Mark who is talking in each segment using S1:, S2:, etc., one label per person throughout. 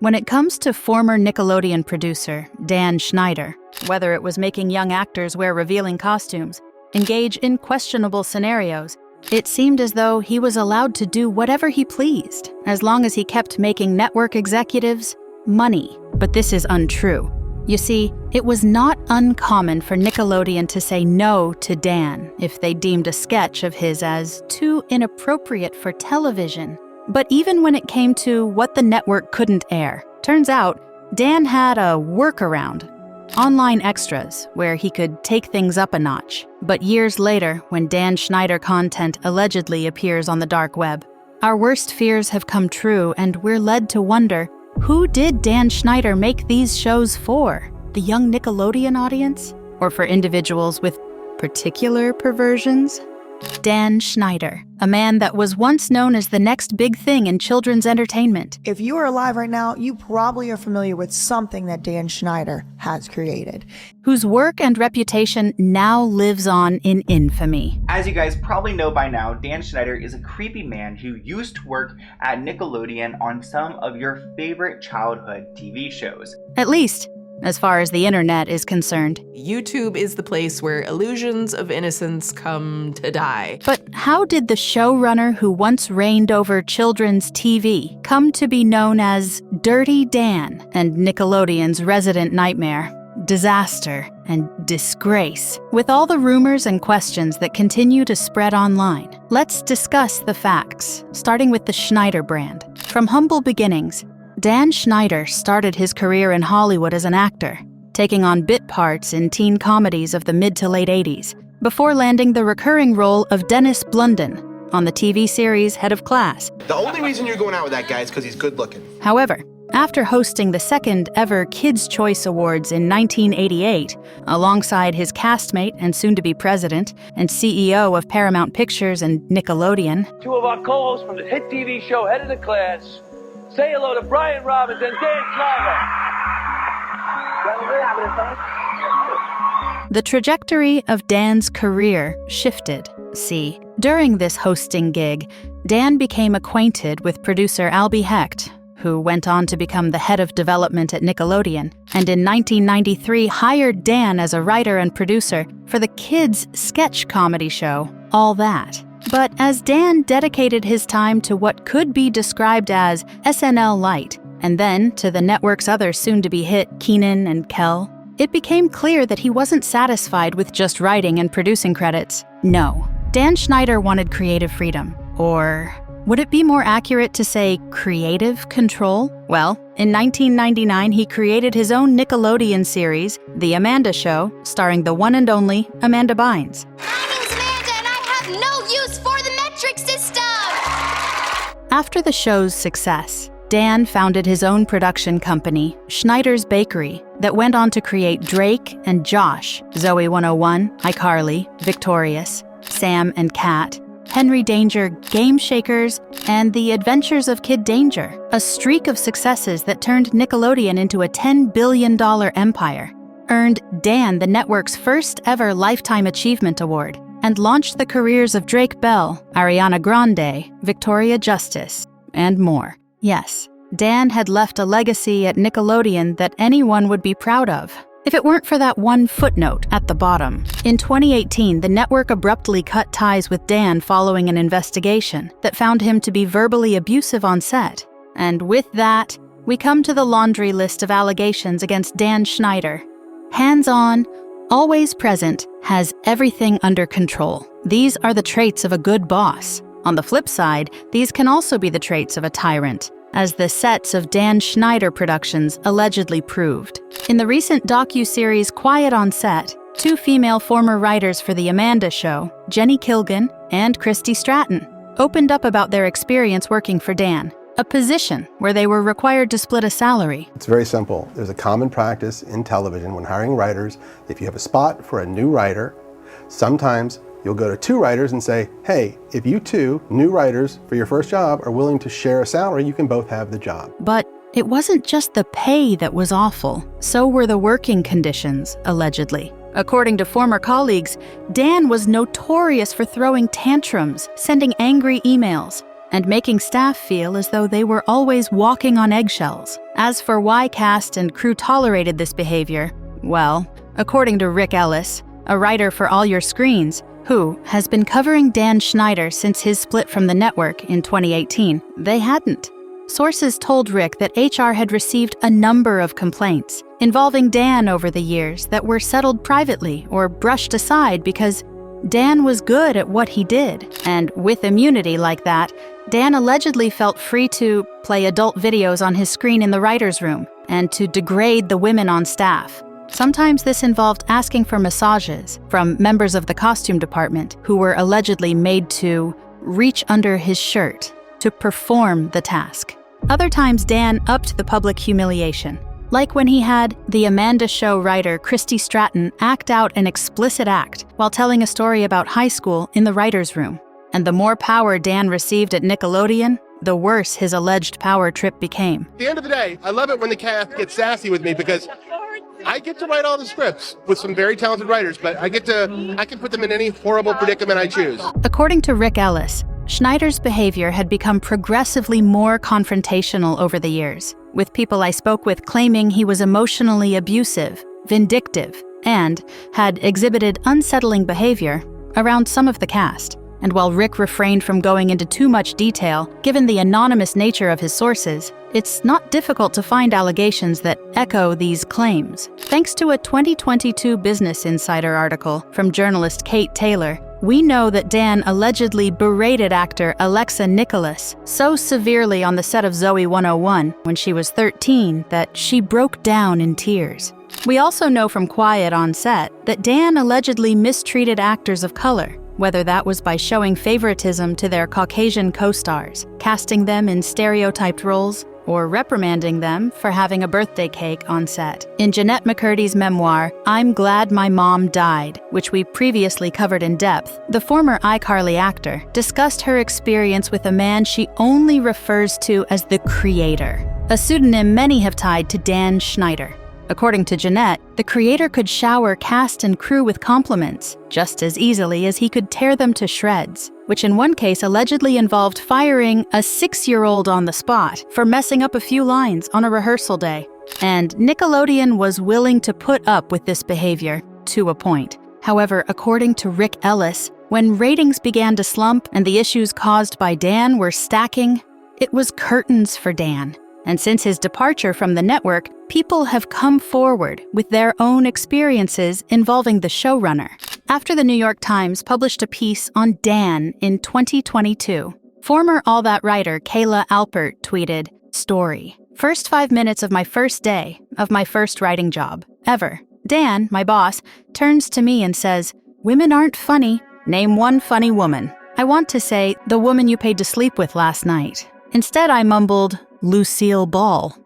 S1: When it comes to former Nickelodeon producer Dan Schneider, whether it was making young actors wear revealing costumes, engage in questionable scenarios, it seemed as though he was allowed to do whatever he pleased, as long as he kept making network executives money. But this is untrue. You see, it was not uncommon for Nickelodeon to say no to Dan if they deemed a sketch of his as too inappropriate for television. But even when it came to what the network couldn't air, turns out Dan had a workaround. Online extras, where he could take things up a notch. But years later, when Dan Schneider content allegedly appears on the dark web, our worst fears have come true, and we're led to wonder, who did Dan Schneider make these shows for? The young Nickelodeon audience? Or for individuals with particular perversions? Dan Schneider, a man that was once known as the next big thing in children's entertainment.
S2: If you are alive right now, you probably are familiar with something that Dan Schneider has created.
S1: Whose work and reputation now lives on in infamy.
S3: As you guys probably know by now, Dan Schneider is a creepy man who used to work at Nickelodeon on some of your favorite childhood TV shows.
S1: At least, as far as the internet is concerned.
S4: YouTube is the place where illusions of innocence come to die.
S1: But how did the showrunner who once reigned over children's TV come to be known as Dirty Dan and Nickelodeon's resident nightmare, disaster, and disgrace? With all the rumors and questions that continue to spread online, let's discuss the facts, starting with the Schneider brand. From humble beginnings, Dan Schneider started his career in Hollywood as an actor, taking on bit parts in teen comedies of the mid to late 80s, before landing the recurring role of Dennis Blunden on the TV series Head of Class.
S5: The only reason you're going out with that guy is because he's good looking.
S1: However, after hosting the second ever Kids' Choice Awards in 1988, alongside his castmate and soon-to-be president and CEO of Paramount Pictures and Nickelodeon,
S6: two of our co-hosts from the hit TV show Head of the Class. Say hello to Brian Robbins and Dan Schneider.
S1: The trajectory of Dan's career shifted. See, during this hosting gig, Dan became acquainted with producer Albie Hecht, who went on to become the head of development at Nickelodeon, and in 1993 hired Dan as a writer and producer for the kids' sketch comedy show, All That. But as Dan dedicated his time to what could be described as SNL light, and then to the network's other soon-to-be hit Kenan and Kel, it became clear that he wasn't satisfied with just writing and producing credits. No, Dan Schneider wanted creative freedom, or would it be more accurate to say creative control? Well, in 1999 he created his own Nickelodeon series, The Amanda Show, starring the one and only Amanda Bynes.
S7: No use for the metric system!
S1: After the show's success, Dan founded his own production company, Schneider's Bakery, that went on to create Drake and Josh, Zoe 101, iCarly, Victorious, Sam and Cat, Henry Danger, Game Shakers, and The Adventures of Kid Danger, a streak of successes that turned Nickelodeon into a $10 billion empire, earned Dan the network's first ever Lifetime Achievement Award, and launched the careers of Drake Bell, Ariana Grande, Victoria Justice, and more. Yes, Dan had left a legacy at Nickelodeon that anyone would be proud of, if it weren't for that one footnote at the bottom. In 2018, the network abruptly cut ties with Dan following an investigation that found him to be verbally abusive on set. And with that, we come to the laundry list of allegations against Dan Schneider. Hands-on, always present, has everything under control. These are the traits of a good boss. On the flip side, these can also be the traits of a tyrant, as the sets of Dan Schneider productions allegedly proved. In the recent docu-series Quiet on Set, two female former writers for The Amanda Show, Jenny Kilgan and Christy Stratton, opened up about their experience working for Dan, a position where they were required to split a salary.
S8: It's very simple. There's a common practice in television when hiring writers. If you have a spot for a new writer, sometimes you'll go to two writers and say, hey, if you two new writers for your first job are willing to share a salary, you can both have the job.
S1: But it wasn't just the pay that was awful. So were the working conditions, allegedly. According to former colleagues, Dan was notorious for throwing tantrums, sending angry emails, and making staff feel as though they were always walking on eggshells. As for why cast and crew tolerated this behavior, well, according to Rick Ellis, a writer for All Your Screens, who has been covering Dan Schneider since his split from the network in 2018, they hadn't. Sources told Rick that HR had received a number of complaints involving Dan over the years that were settled privately or brushed aside because Dan was good at what he did. And with immunity like that, Dan allegedly felt free to play adult videos on his screen in the writer's room and to degrade the women on staff. Sometimes this involved asking for massages from members of the costume department who were allegedly made to reach under his shirt to perform the task. Other times, Dan upped the public humiliation, like when he had the Amanda Show writer Christy Stratton act out an explicit act while telling a story about high school in the writer's room. And the more power Dan received at Nickelodeon, the worse his alleged power trip became.
S5: At the end of the day, I love it when the cast gets sassy with me because I get to write all the scripts with some very talented writers, but I can put them in any horrible predicament I choose.
S1: According to Rick Ellis, Schneider's behavior had become progressively more confrontational over the years, with people I spoke with claiming he was emotionally abusive, vindictive, and had exhibited unsettling behavior around some of the cast. And while Rick refrained from going into too much detail, given the anonymous nature of his sources, it's not difficult to find allegations that echo these claims. Thanks to a 2022 Business Insider article from journalist Kate Taylor, we know that Dan allegedly berated actor Alexa Nicholas so severely on the set of Zoe 101 when she was 13 that she broke down in tears. We also know from Quiet on set that Dan allegedly mistreated actors of color, whether that was by showing favoritism to their Caucasian co-stars, casting them in stereotyped roles, or reprimanding them for having a birthday cake on set. In Jeanette McCurdy's memoir, I'm Glad My Mom Died, which we previously covered in depth, the former iCarly actor discussed her experience with a man she only refers to as the Creator, a pseudonym many have tied to Dan Schneider. According to Jeanette, the creator could shower cast and crew with compliments just as easily as he could tear them to shreds, which in one case allegedly involved firing a 6-year-old on the spot for messing up a few lines on a rehearsal day. And Nickelodeon was willing to put up with this behavior to a point. However, according to Rick Ellis, when ratings began to slump and the issues caused by Dan were stacking, it was curtains for Dan. And since his departure from the network, people have come forward with their own experiences involving the showrunner. After the New York Times published a piece on Dan in 2022, former All That writer Kayla Alpert tweeted, "Story. First 5 minutes of my first day of my first writing job, ever. Dan, my boss, turns to me and says, 'Women aren't funny. Name one funny woman.' I want to say, the woman you paid to sleep with last night. Instead, I mumbled, Lucille Ball."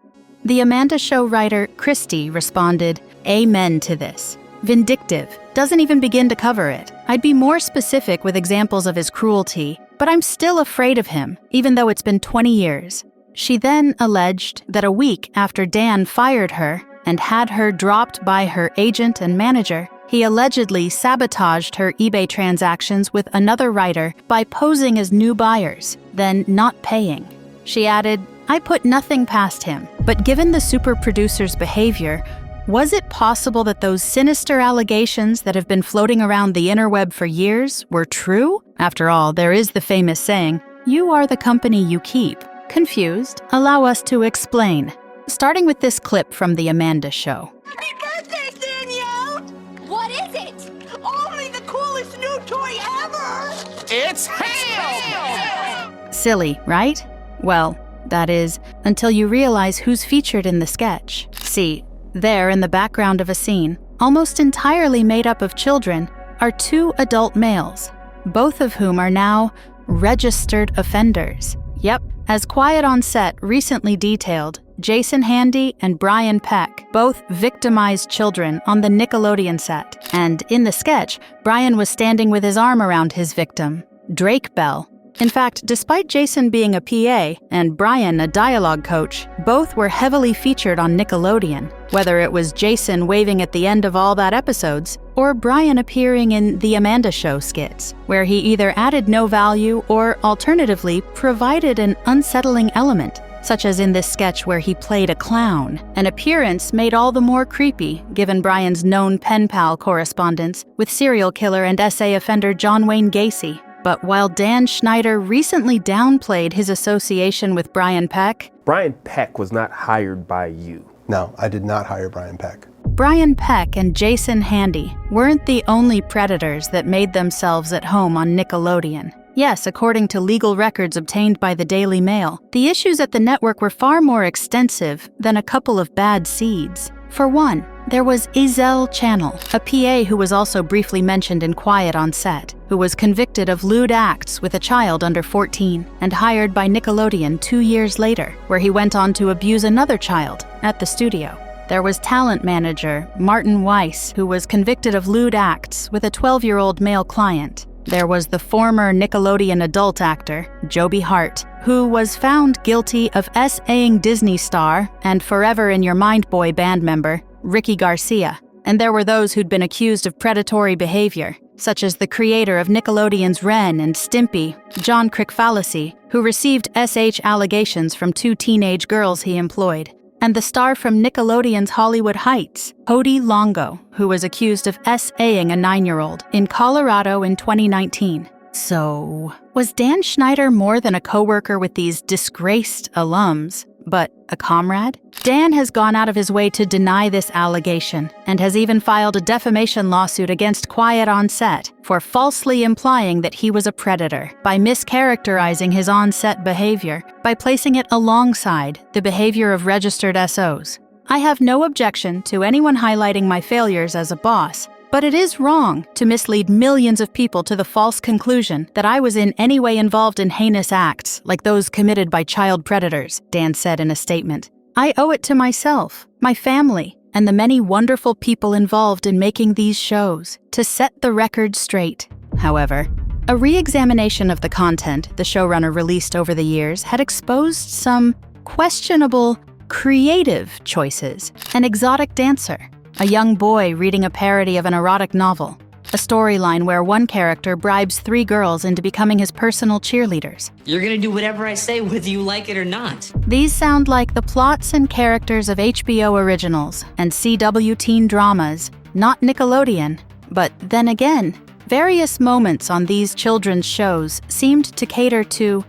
S1: The Amanda Show writer Christy responded, "Amen to this. Vindictive. Doesn't even begin to cover it. I'd be more specific with examples of his cruelty, but I'm still afraid of him, even though it's been 20 years. She then alleged that a week after Dan fired her and had her dropped by her agent and manager, he allegedly sabotaged her eBay transactions with another writer by posing as new buyers, then not paying. She added, "I put nothing past him, but given the super producer's behavior, was it possible that those sinister allegations that have been floating around the interweb for years were true? After all, there is the famous saying, 'You are the company you keep.' Confused? Allow us to explain." Starting with this clip from The Amanda Show.
S7: Happy birthday, Danielle! What is it? Only the coolest new toy ever!
S5: It's hell!
S1: Silly, right? Well, that is, until you realize who's featured in the sketch. See, there in the background of a scene, almost entirely made up of children, are 2 adult males, both of whom are now registered offenders. Yep, as Quiet on Set recently detailed, Jason Handy and Brian Peck both victimized children on the Nickelodeon set. And in the sketch, Brian was standing with his arm around his victim, Drake Bell. In fact, despite Jason being a PA and Brian a dialogue coach, both were heavily featured on Nickelodeon, whether it was Jason waving at the end of All That episodes or Brian appearing in The Amanda Show skits, where he either added no value or, alternatively, provided an unsettling element, such as in this sketch where he played a clown, an appearance made all the more creepy given Brian's known pen pal correspondence with serial killer and SA offender John Wayne Gacy. But while Dan Schneider recently downplayed his association with Brian Peck,
S9: Brian Peck was not hired by you.
S8: No, I did not hire Brian Peck.
S1: Brian Peck and Jason Handy weren't the only predators that made themselves at home on Nickelodeon. Yes, according to legal records obtained by the Daily Mail, the issues at the network were far more extensive than a couple of bad seeds. For one, there was Izelle Channel, a PA who was also briefly mentioned in Quiet on Set, who was convicted of lewd acts with a child under 14 and hired by Nickelodeon 2 years later, where he went on to abuse another child at the studio. There was talent manager Martin Weiss, who was convicted of lewd acts with a 12-year-old male client. There was the former Nickelodeon adult actor, Joby Hart, who was found guilty of SAing Disney star and Forever in Your Mind Boy band member, Ricky Garcia. And there were those who'd been accused of predatory behavior, such as the creator of Nickelodeon's Ren and Stimpy, John Crickfallacy, who received SH allegations from 2 teenage girls he employed, and the star from Nickelodeon's Hollywood Heights, Hody Longo, who was accused of SAing a 9-year-old in Colorado in 2019. So, was Dan Schneider more than a coworker with these disgraced alums, but a comrade? Dan has gone out of his way to deny this allegation and has even filed a defamation lawsuit against Quiet on Set for falsely implying that he was a predator by mischaracterizing his on-set behavior by placing it alongside the behavior of registered SOs. I have no objection to anyone highlighting my failures as a boss, but it is wrong to mislead millions of people to the false conclusion that I was in any way involved in heinous acts like those committed by child predators, Dan said in a statement. I owe it to myself, my family, and the many wonderful people involved in making these shows to set the record straight. However, a re-examination of the content the showrunner released over the years had exposed some questionable, creative choices. An exotic dancer, a young boy reading a parody of an erotic novel, a storyline where one character bribes 3 girls into becoming his personal cheerleaders.
S10: You're gonna do whatever I say whether you like it or not.
S1: These sound like the plots and characters of HBO originals and CW teen dramas, not Nickelodeon. But then again, various moments on these children's shows seemed to cater to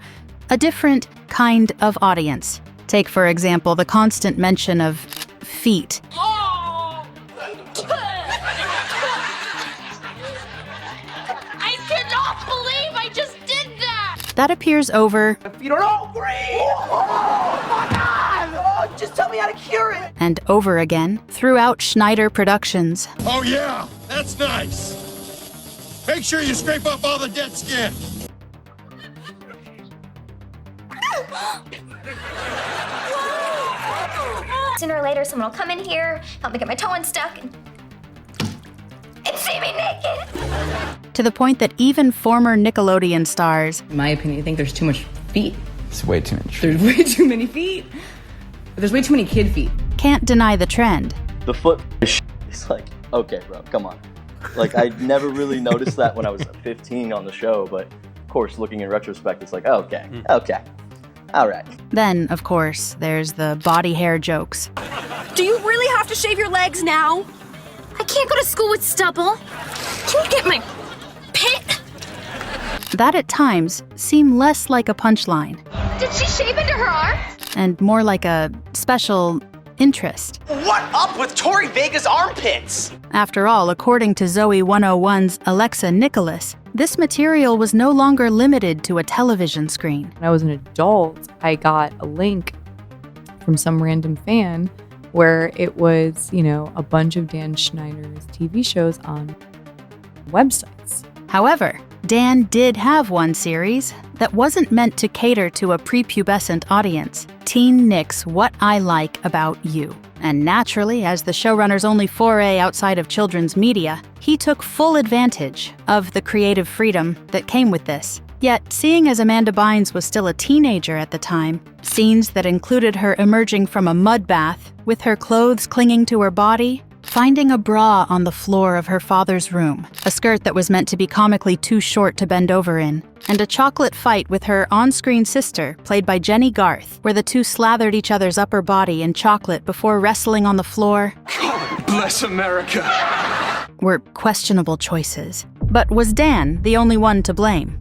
S1: a different kind of audience. Take, for example, the constant mention of feet.
S7: I cannot believe I just did that!
S1: That appears over
S6: If you don't agree! Oh my God! Oh, just tell me how to cure it!
S1: and over again throughout Schneider Productions.
S5: Oh yeah, that's nice. Make sure you scrape up all the dead skin.
S11: Sooner or later, someone will come in here, help me get my toe unstuck, and see me naked.
S1: To the point that even former Nickelodeon stars,
S10: In my opinion, I think there's too much feet.
S9: It's way too much.
S10: There's way too many feet. There's way too many kid feet.
S1: can't deny the trend.
S12: The foot is like, okay, bro, come on. Like, I never really noticed that when I was 15 on the show, but of course, looking in retrospect, it's like, oh, okay, all right.
S1: Then, of course, there's the body hair jokes.
S7: Do you really have to shave your legs now? I can't go to school with stubble. Can you get my pit?
S1: That at times seem less like a punchline
S11: Did she shave into her arm?
S1: and more like a special interest.
S6: What up with Tori Vega's armpits?
S1: After all, according to Zoe 101's Alexa Nicholas, this material was no longer limited to a television screen.
S13: When I was an adult, I got a link from some random fan where it was, a bunch of Dan Schneider's TV shows on websites.
S1: However, Dan did have one series that wasn't meant to cater to a prepubescent audience, Teen Nick's What I Like About You. And naturally, as the showrunner's only foray outside of children's media, he took full advantage of the creative freedom that came with this. Yet, seeing as Amanda Bynes was still a teenager at the time, scenes that included her emerging from a mud bath with her clothes clinging to her body finding a bra on the floor of her father's room, a skirt that was meant to be comically too short to bend over in, and a chocolate fight with her on-screen sister, played by Jenny Garth, where the two slathered each other's upper body in chocolate before wrestling on the floor.
S14: God bless America!
S1: Were questionable choices. But was Dan the only one to blame?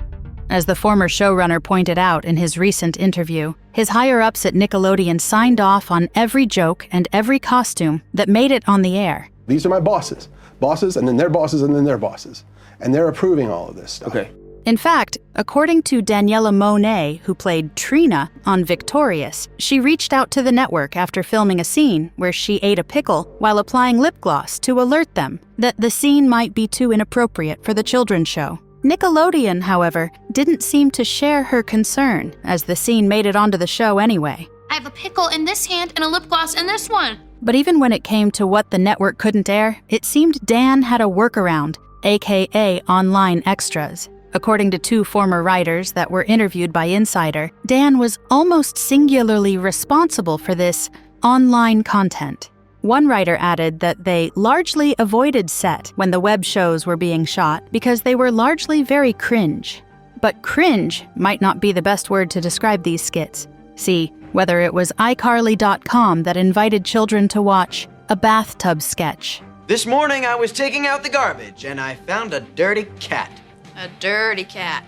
S1: As the former showrunner pointed out in his recent interview, his higher-ups at Nickelodeon signed off on every joke and every costume that made it on the air.
S8: These are my bosses. Bosses, and then their bosses, and then their bosses. And they're approving all of this stuff.
S9: Okay.
S1: In fact, according to Daniela Monet, who played Trina on Victorious, she reached out to the network after filming a scene where she ate a pickle while applying lip gloss to alert them that the scene might be too inappropriate for the children's show. Nickelodeon, however, didn't seem to share her concern, as the scene made it onto the show anyway.
S7: I have a pickle in this hand and a lip gloss in this one.
S1: But even when it came to what the network couldn't air, it seemed Dan had a workaround, aka online extras. According to two former writers that were interviewed by Insider, Dan was almost singularly responsible for this online content. One writer added that they largely avoided set when the web shows were being shot because they were largely very cringe. But cringe might not be the best word to describe these skits. See, whether it was iCarly.com that invited children to watch a bathtub sketch.
S15: This morning I was taking out the garbage and I found a dirty cat.
S7: A dirty cat.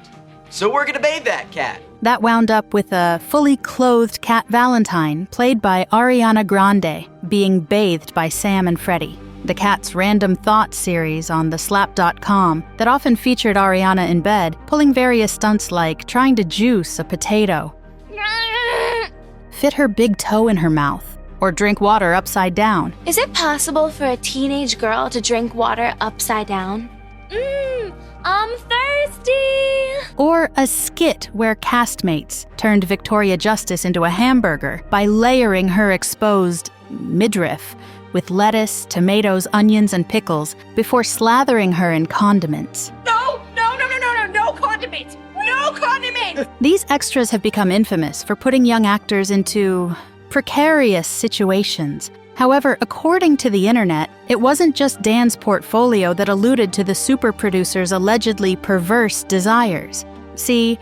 S15: So we're gonna bathe that cat.
S1: That wound up with a fully clothed Cat Valentine, played by Ariana Grande, being bathed by Sam and Freddie. The Cat's Random Thoughts series on theslap.com that often featured Ariana in bed, pulling various stunts like trying to juice a potato, fit her big toe in her mouth, or drink water upside down.
S11: Is it possible for a teenage girl to drink water upside down? I'm thirsty!
S1: Or a skit where castmates turned Victoria Justice into a hamburger by layering her exposed midriff with lettuce, tomatoes, onions, and pickles before slathering her in condiments.
S7: No condiments! No condiments!
S1: These extras have become infamous for putting young actors into precarious situations. However, according to the internet, it wasn't just Dan's portfolio that alluded to the super producer's allegedly perverse desires. See,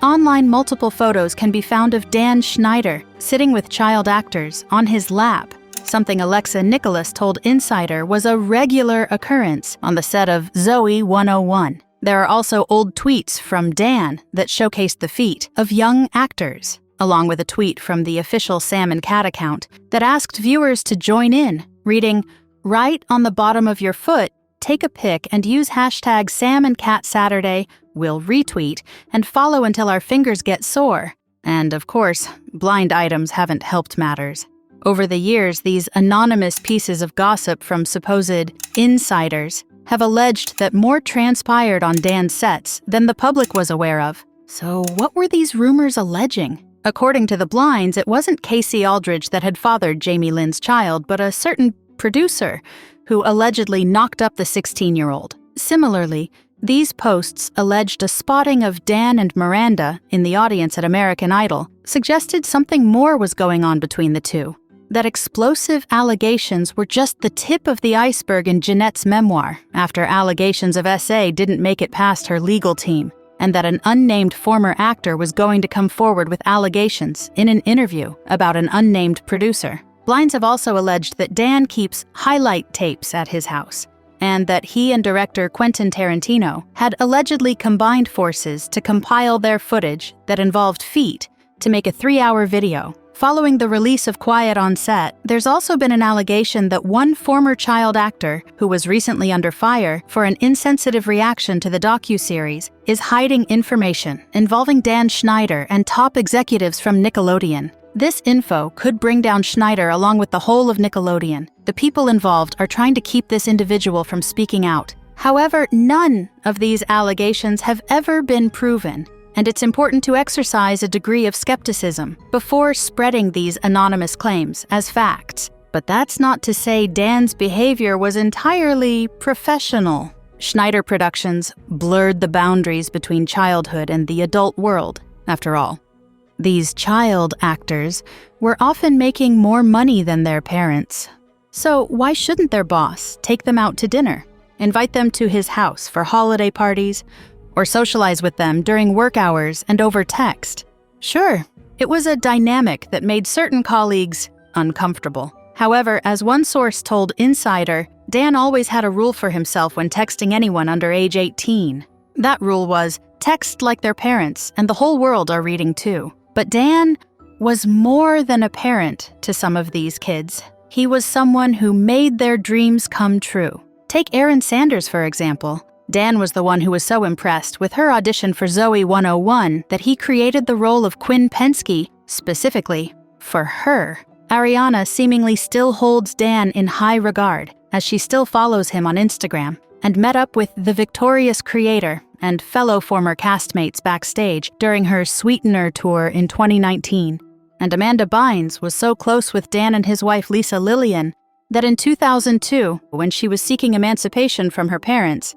S1: online multiple photos can be found of Dan Schneider sitting with child actors on his lap, something Alexa Nicholas told Insider was a regular occurrence on the set of Zoe 101. There are also old tweets from Dan that showcased the feet of young actors, along with a tweet from the official Sam and Cat account that asked viewers to join in, reading, "Right on the bottom of your foot, take a pic and use hashtag Sam and Cat Saturday, we'll retweet, and follow until our fingers get sore." And of course, blind items haven't helped matters. Over the years, these anonymous pieces of gossip from supposed insiders have alleged that more transpired on Dan's sets than the public was aware of. So what were these rumors alleging? According to the Blinds, it wasn't Casey Aldridge that had fathered Jamie Lynn's child, but a certain producer who allegedly knocked up the 16-year-old. Similarly, these posts alleged a spotting of Dan and Miranda in the audience at American Idol suggested something more was going on between the two. That explosive allegations were just the tip of the iceberg in Jeanette's memoir after allegations of SA didn't make it past her legal team, and that an unnamed former actor was going to come forward with allegations in an interview about an unnamed producer. Blinds have also alleged that Dan keeps highlight tapes at his house, and that he and director Quentin Tarantino had allegedly combined forces to compile their footage that involved feet to make a 3-hour video. Following the release of Quiet on Set, there's also been an allegation that one former child actor, who was recently under fire for an insensitive reaction to the docuseries, is hiding information involving Dan Schneider and top executives from Nickelodeon. This info could bring down Schneider along with the whole of Nickelodeon. The people involved are trying to keep this individual from speaking out. However, none of these allegations have ever been proven, and it's important to exercise a degree of skepticism before spreading these anonymous claims as facts. But that's not to say Dan's behavior was entirely professional. Schneider Productions blurred the boundaries between childhood and the adult world, after all. These child actors were often making more money than their parents. So why shouldn't their boss take them out to dinner, invite them to his house for holiday parties, or socialize with them during work hours and over text? Sure, it was a dynamic that made certain colleagues uncomfortable. However, as one source told Insider, Dan always had a rule for himself when texting anyone under age 18. That rule was, text like their parents, and the whole world are reading too. But Dan was more than a parent to some of these kids. He was someone who made their dreams come true. Take Erin Sanders, for example. Dan was the one who was so impressed with her audition for Zoe 101 that he created the role of Quinn Penske specifically for her. Ariana seemingly still holds Dan in high regard, as she still follows him on Instagram, and met up with the Victorious creator and fellow former castmates backstage during her Sweetener tour in 2019. And Amanda Bynes was so close with Dan and his wife Lisa Lillian that in 2002, when she was seeking emancipation from her parents,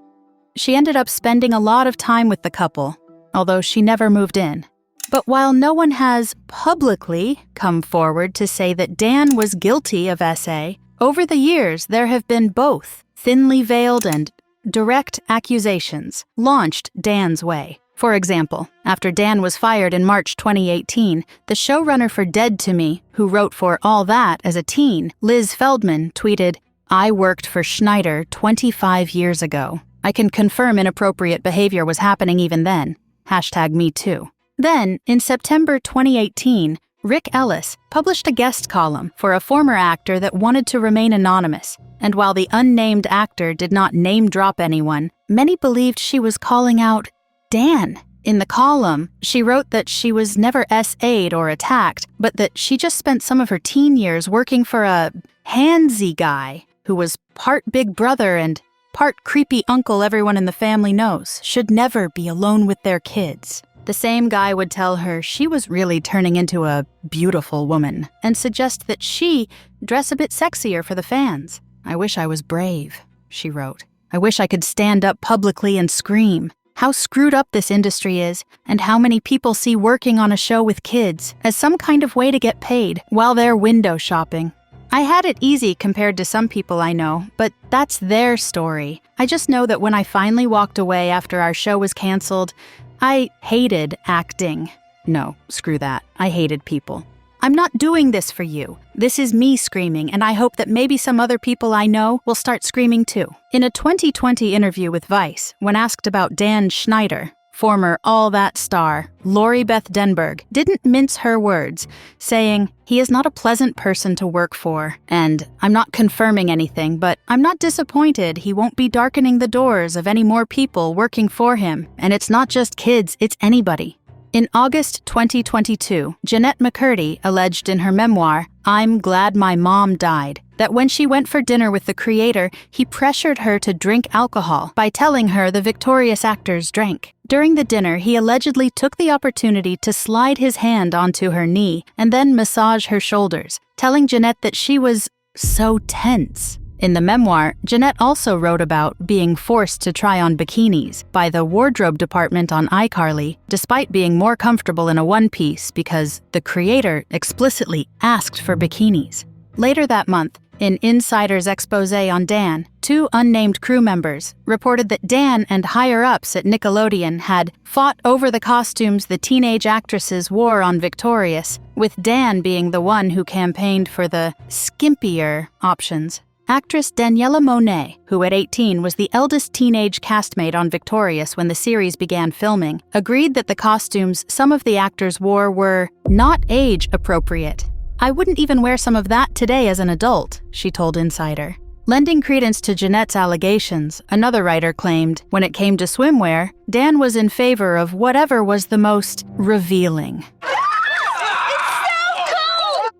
S1: she ended up spending a lot of time with the couple, although she never moved in. But while no one has publicly come forward to say that Dan was guilty of SA, over the years there have been both thinly veiled and direct accusations launched Dan's way. For example, after Dan was fired in March 2018, the showrunner for Dead to Me, who wrote for All That as a teen, Liz Feldman, tweeted, "I worked for Schneider 25 years ago. I can confirm inappropriate behavior was happening even then. #MeToo." Then, in September 2018, Rick Ellis published a guest column for a former actor that wanted to remain anonymous, and while the unnamed actor did not name-drop anyone, many believed she was calling out Dan. In the column, she wrote that she was never SA'd or attacked, but that she just spent some of her teen years working for a handsy guy who was part big brother and part creepy uncle everyone in the family knows should never be alone with their kids. The same guy would tell her she was really turning into a beautiful woman and suggest that she dress a bit sexier for the fans. "I wish I was brave," she wrote. "I wish I could stand up publicly and scream. How screwed up this industry is, and how many people see working on a show with kids as some kind of way to get paid while they're window shopping. I had it easy compared to some people I know, but that's their story. I just know that when I finally walked away after our show was canceled, I hated acting. No, screw that. I hated people. I'm not doing this for you. This is me screaming, and I hope that maybe some other people I know will start screaming too." In a 2020 interview with Vice, when asked about Dan Schneider, former All That star, Lori Beth Denberg didn't mince her words, saying, "He is not a pleasant person to work for, and I'm not confirming anything, but I'm not disappointed he won't be darkening the doors of any more people working for him, and it's not just kids, it's anybody." In August 2022, Jeanette McCurdy alleged in her memoir, "I'm Glad My Mom Died," that when she went for dinner with the creator, he pressured her to drink alcohol by telling her the Victorious actors drank. During the dinner, he allegedly took the opportunity to slide his hand onto her knee and then massage her shoulders, telling Jeanette that she was so tense. In the memoir, Jeanette also wrote about being forced to try on bikinis by the wardrobe department on iCarly, despite being more comfortable in a one-piece because the creator explicitly asked for bikinis. Later that month, in Insider's expose on Dan, 2 unnamed crew members reported that Dan and higher-ups at Nickelodeon had fought over the costumes the teenage actresses wore on Victorious, with Dan being the one who campaigned for the skimpier options. Actress Daniela Monet, who at 18 was the eldest teenage castmate on Victorious when the series began filming, agreed that the costumes some of the actors wore were not age-appropriate. "I wouldn't even wear some of that today as an adult," she told Insider. Lending credence to Jeanette's allegations, another writer claimed, when it came to swimwear, Dan was in favor of whatever was the most revealing.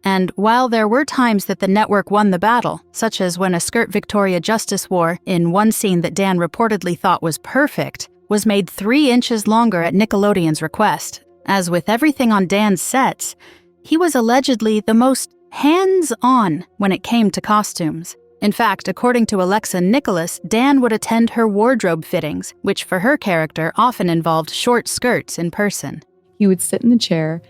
S1: And while there were times that the network won the battle, such as when a skirt Victoria Justice wore in one scene that Dan reportedly thought was perfect, was made 3 inches longer at Nickelodeon's request. As with everything on Dan's sets, he was allegedly the most hands-on when it came to costumes. In fact, according to Alexa Nicholas, Dan would attend her wardrobe fittings, which for her character often involved short skirts in person.
S13: He would sit in the chair,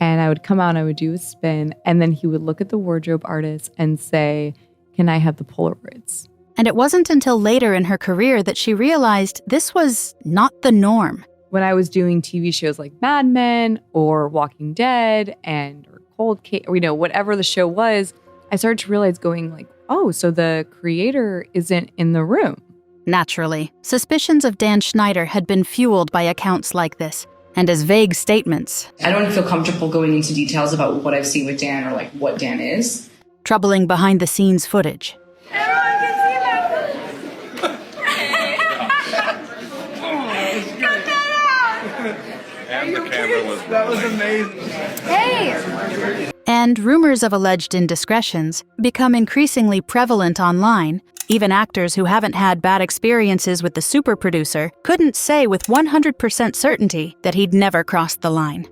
S13: and I would come out and I would do a spin, and then he would look at the wardrobe artist and say, Can I have the Polaroids?
S1: And it wasn't until later in her career that she realized this was not the norm.
S13: When I was doing TV shows like Mad Men or Walking Dead or Cold Case, whatever the show was, I started to realize going like, oh, so the creator isn't in the room.
S1: Naturally, suspicions of Dan Schneider had been fueled by accounts like this, and as vague statements.
S10: I don't feel comfortable going into details about what I've seen with Dan or like what Dan is.
S1: Troubling behind-the-scenes footage.
S14: That was amazing.
S7: Hey!
S1: And rumors of alleged indiscretions become increasingly prevalent online. Even actors who haven't had bad experiences with the super producer couldn't say with 100% certainty that he'd never crossed the line.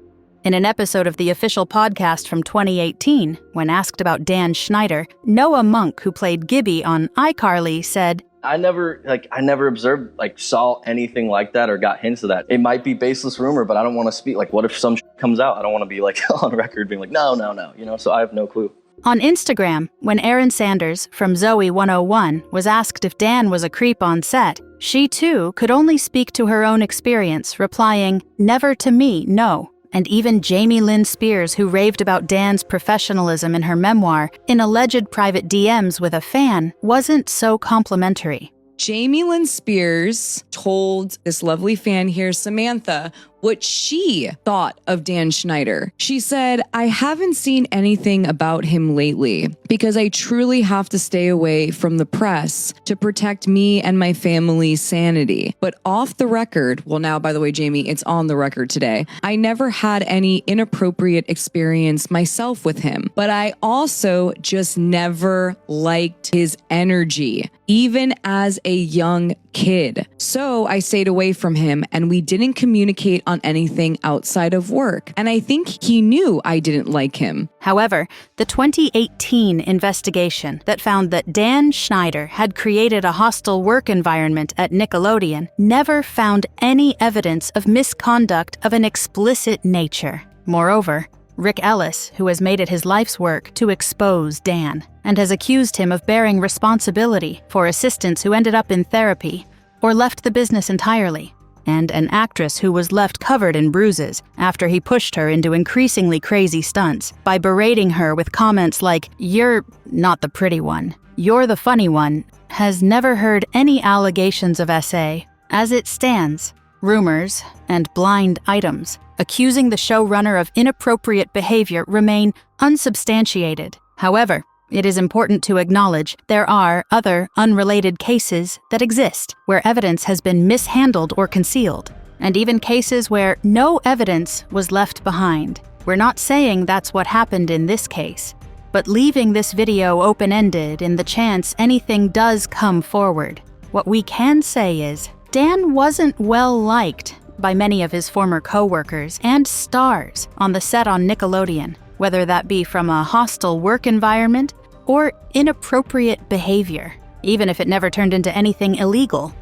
S1: In an episode of the official podcast from 2018, when asked about Dan Schneider, Noah Monk, who played Gibby on iCarly, said,
S12: I never observed, saw anything like that or got hints of that. It might be baseless rumor, but I don't want to speak. What if some comes out? I don't want to be on record being no, so I have no clue.
S1: On Instagram, when Erin Sanders from Zoe 101 was asked if Dan was a creep on set, she too could only speak to her own experience, replying, "Never to me, no." And even Jamie Lynn Spears, who raved about Dan's professionalism in her memoir, in alleged private DMs with a fan, wasn't so complimentary.
S10: Jamie Lynn Spears told this lovely fan here, Samantha, what she thought of Dan Schneider. She said, I haven't seen anything about him lately because I truly have to stay away from the press to protect me and my family's sanity. But off the record, well now, by the way, Jamie, it's on the record today, I never had any inappropriate experience myself with him, but I also just never liked his energy, even as a young kid. So I stayed away from him and we didn't communicate on anything outside of work. And I think he knew I didn't like him.
S1: However, the 2018 investigation that found that Dan Schneider had created a hostile work environment at Nickelodeon never found any evidence of misconduct of an explicit nature. Moreover, Rick Ellis, who has made it his life's work to expose Dan, and has accused him of bearing responsibility for assistants who ended up in therapy or left the business entirely, and an actress who was left covered in bruises after he pushed her into increasingly crazy stunts by berating her with comments like, "You're not the pretty one, you're the funny one," has never heard any allegations of SA. As it stands, rumors and blind items accusing the showrunner of inappropriate behavior remain unsubstantiated. However, it is important to acknowledge there are other unrelated cases that exist where evidence has been mishandled or concealed, and even cases where no evidence was left behind. We're not saying that's what happened in this case, but leaving this video open-ended in the chance anything does come forward. What we can say is, Dan wasn't well liked by many of his former co-workers and stars on the set on Nickelodeon, whether that be from a hostile work environment or inappropriate behavior, even if it never turned into anything illegal.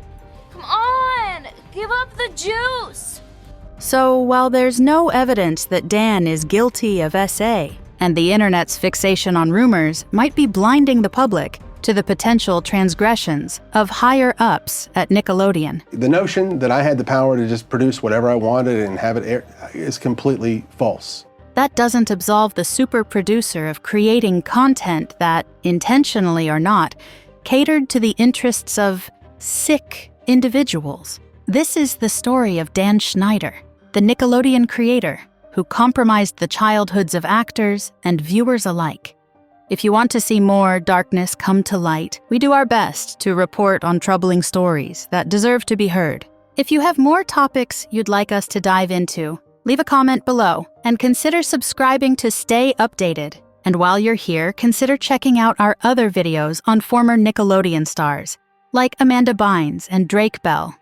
S7: Come on! Give up the juice!
S1: So while there's no evidence that Dan is guilty of SA, and the internet's fixation on rumors might be blinding the public to the potential transgressions of higher-ups at Nickelodeon.
S8: The notion that I had the power to just produce whatever I wanted and have it air is completely false.
S1: That doesn't absolve the super producer of creating content that, intentionally or not, catered to the interests of sick individuals. This is the story of Dan Schneider, the Nickelodeon creator, who compromised the childhoods of actors and viewers alike. If you want to see more darkness come to light, we do our best to report on troubling stories that deserve to be heard. If you have more topics you'd like us to dive into, leave a comment below and consider subscribing to stay updated. And while you're here, consider checking out our other videos on former Nickelodeon stars, like Amanda Bynes and Drake Bell,